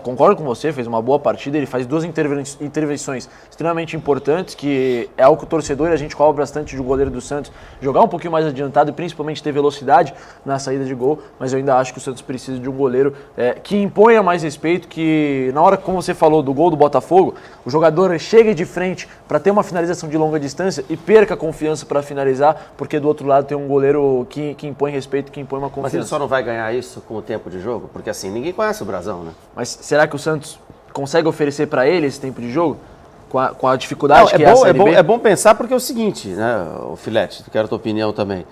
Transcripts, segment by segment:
concordo com você, fez uma boa partida, ele faz 2 intervenções extremamente importantes, que é algo que o torcedor e a gente cobra bastante do goleiro do Santos, jogar um pouquinho mais adiantado e principalmente ter velocidade na saída de gol, mas eu ainda acho que o Santos precisa de um goleiro que imponha mais respeito, que na hora, como você falou, do gol do Botafogo, o jogador chegue de frente para ter uma finalização de longa distância e perca a confiança para finalizar, porque do outro lado tem um goleiro que impõe respeito, que impõe uma confiança. Mas ele só não vai ganhar isso com o tempo de jogo? Porque assim, ninguém conhece o Brasão, né? Mas será que o Santos consegue oferecer para ele esse tempo de jogo? Com a dificuldade que é a Série B? É bom pensar porque é o seguinte, né, o Filete, quero a tua opinião também.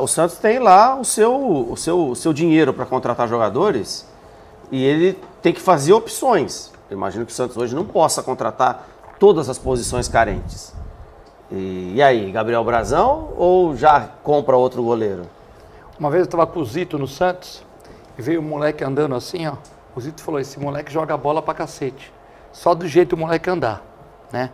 O Santos tem lá o seu dinheiro para contratar jogadores e ele tem que fazer opções. Eu imagino que o Santos hoje não possa contratar todas as posições carentes. E aí, Gabriel Brasão ou já compra outro goleiro? Uma vez eu estava com o Zito no Santos e veio um moleque andando assim, ó. O Zito falou, esse moleque joga bola pra cacete. Só do jeito o moleque andar, né?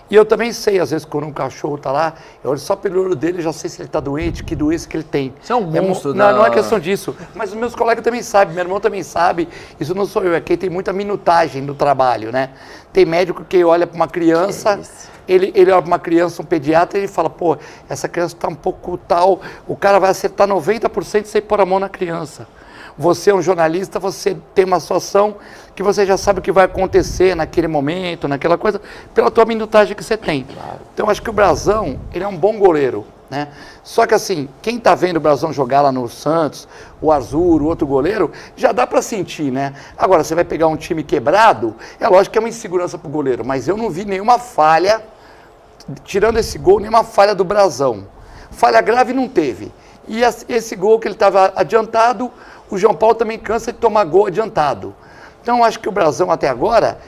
E eu também sei, às vezes, quando um cachorro tá lá, eu olho só pelo olho dele, já sei se ele tá doente, que doença que ele tem. Você é um monstro, não é questão disso. Mas os meus colegas também sabem, meu irmão também sabe. Isso não sou eu, é quem tem muita minutagem no trabalho, né? Tem médico que olha para uma criança, ele olha para uma criança, um pediatra, e ele fala, pô, essa criança tá um pouco tal, o cara vai acertar 90% sem pôr a mão na criança. Você é um jornalista, você tem uma situação que você já sabe o que vai acontecer naquele momento, naquela coisa, pela tua minutagem que você tem. Claro. Então, eu acho que o Brasão, ele é um bom goleiro, né? Só que assim, quem está vendo o Brasão jogar lá no Santos, o Azul, o outro goleiro, já dá para sentir, né? Agora, você vai pegar um time quebrado, é lógico que é uma insegurança para o goleiro, mas eu não vi nenhuma falha, tirando esse gol, nenhuma falha do Brasão. Falha grave não teve. E esse gol que ele estava adiantado, o João Paulo também cansa de tomar gol adiantado. Então, eu acho que o Brasão, até agora,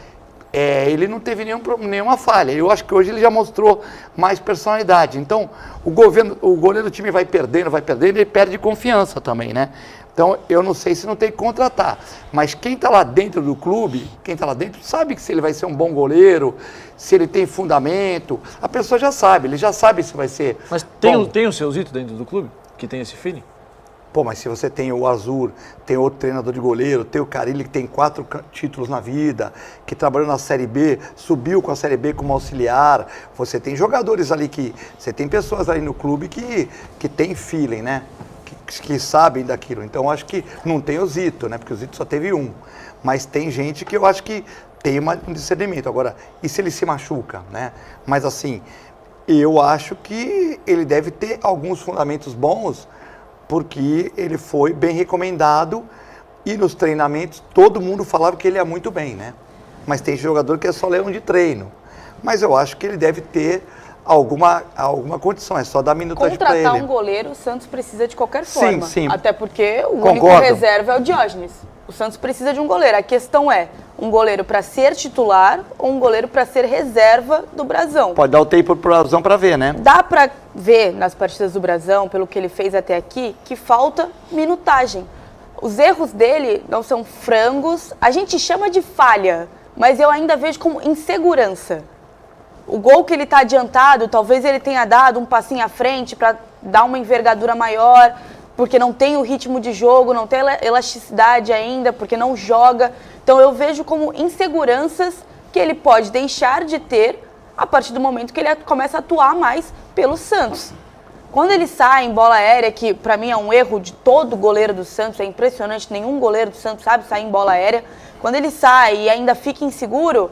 ele não teve nenhuma falha. Eu acho que hoje ele já mostrou mais personalidade. Então, o goleiro do time vai perdendo, ele perde confiança também, né? Então, eu não sei se não tem que contratar. Mas quem está lá dentro do clube, quem está lá dentro, sabe que se ele vai ser um bom goleiro, se ele tem fundamento. A pessoa já sabe, ele já sabe se vai ser. Mas tem o seu Zito dentro do clube, que tem esse feeling? Pô, mas se você tem o Azul, tem outro treinador de goleiro, tem o Carille que tem 4 títulos na vida, que trabalhou na Série B, subiu com a Série B como auxiliar, você tem jogadores ali você tem pessoas ali no clube que tem feeling, né? Que sabem daquilo. Então, eu acho que não tem o Zito, né? Porque o Zito só teve um. Mas tem gente que eu acho que tem um discernimento. Agora, e se ele se machuca, né? Mas assim, eu acho que ele deve ter alguns fundamentos bons, porque ele foi bem recomendado e nos treinamentos todo mundo falava que ele ia muito bem, né? Mas tem jogador que é só leão de treino. Mas eu acho que ele deve ter alguma condição, é só dar minutagem para ele. Contratar um goleiro, o Santos precisa de qualquer forma. Sim. Até porque o único reserva é o Diógenes. O Santos precisa de um goleiro. A questão é, um goleiro para ser titular ou um goleiro para ser reserva do Brasão? Pode dar o tempo pro Brasão para ver, né? Dá para ver nas partidas do Brasão, pelo que ele fez até aqui, que falta minutagem. Os erros dele não são frangos, a gente chama de falha, mas eu ainda vejo como insegurança. O gol que ele está adiantado, talvez ele tenha dado um passinho à frente para dar uma envergadura maior, porque não tem o ritmo de jogo, não tem elasticidade ainda, porque não joga. Então eu vejo como inseguranças que ele pode deixar de ter a partir do momento que ele começa a atuar mais pelo Santos. Quando ele sai em bola aérea, que para mim é um erro de todo goleiro do Santos, é impressionante, nenhum goleiro do Santos sabe sair em bola aérea. Quando ele sai e ainda fica inseguro,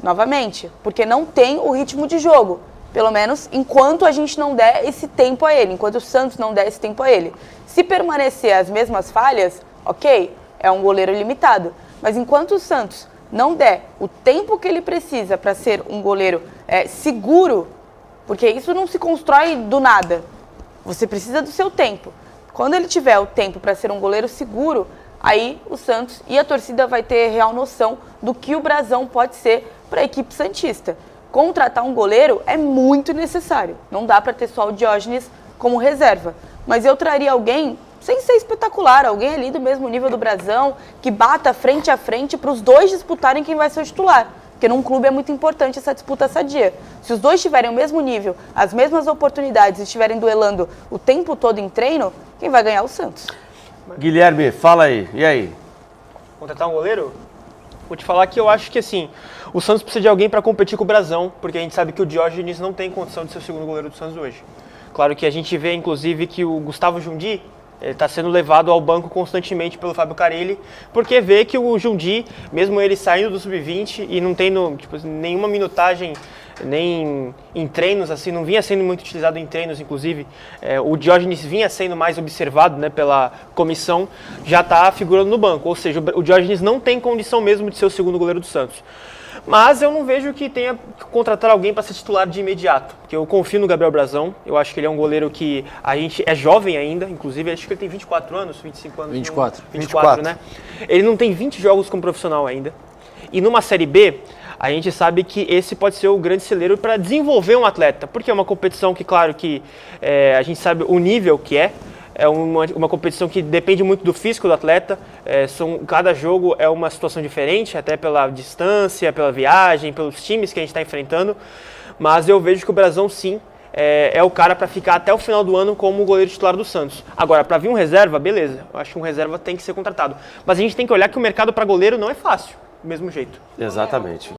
novamente, porque não tem o ritmo de jogo. Pelo menos enquanto a gente não der esse tempo a ele, enquanto o Santos não der esse tempo a ele. Se permanecer as mesmas falhas, ok, é um goleiro limitado. Mas enquanto o Santos não der o tempo que ele precisa para ser um goleiro seguro, porque isso não se constrói do nada, você precisa do seu tempo. Quando ele tiver o tempo para ser um goleiro seguro, aí o Santos e a torcida vai ter real noção do que o Brasão pode ser para a equipe santista. Contratar um goleiro é muito necessário. Não dá para ter só o Diógenes como reserva. Mas eu traria alguém, sem ser espetacular, alguém ali do mesmo nível do Brasão, que bata frente a frente para os dois disputarem quem vai ser o titular. Porque num clube é muito importante essa disputa sadia. Se os dois tiverem o mesmo nível, as mesmas oportunidades e estiverem duelando o tempo todo em treino, quem vai ganhar é o Santos. Guilherme, fala aí. E aí? Contratar um goleiro? Vou te falar que eu acho que, assim, o Santos precisa de alguém para competir com o Brasão, porque a gente sabe que o Diógenes não tem condição de ser o segundo goleiro do Santos hoje. Claro que a gente vê, inclusive, que o Gustavo Jundi está sendo levado ao banco constantemente pelo Fábio Carelli, porque vê que o Jundi, mesmo ele saindo do Sub-20 e não tendo nenhuma minutagem nem em treinos, assim, não vinha sendo muito utilizado em treinos, inclusive, o Diógenes vinha sendo mais observado, né, pela comissão, já está figurando no banco, ou seja, o Diógenes não tem condição mesmo de ser o segundo goleiro do Santos. Mas eu não vejo que tenha que contratar alguém para ser titular de imediato, porque eu confio no Gabriel Brasão, eu acho que ele é um goleiro que a gente é jovem ainda, inclusive acho que ele tem 24 anos, 25 anos. 24. Né? Ele não tem 20 jogos como profissional ainda. E numa Série B, a gente sabe que esse pode ser o grande celeiro para desenvolver um atleta, porque é uma competição que, claro, que a gente sabe o nível que é uma competição que depende muito do físico do atleta, cada jogo é uma situação diferente, até pela distância, pela viagem, pelos times que a gente está enfrentando, mas eu vejo que o Brasão, sim, é o cara para ficar até o final do ano como o goleiro titular do Santos. Agora, para vir um reserva, beleza, eu acho que um reserva tem que ser contratado, mas a gente tem que olhar que o mercado para goleiro não é fácil, do mesmo jeito. Exatamente.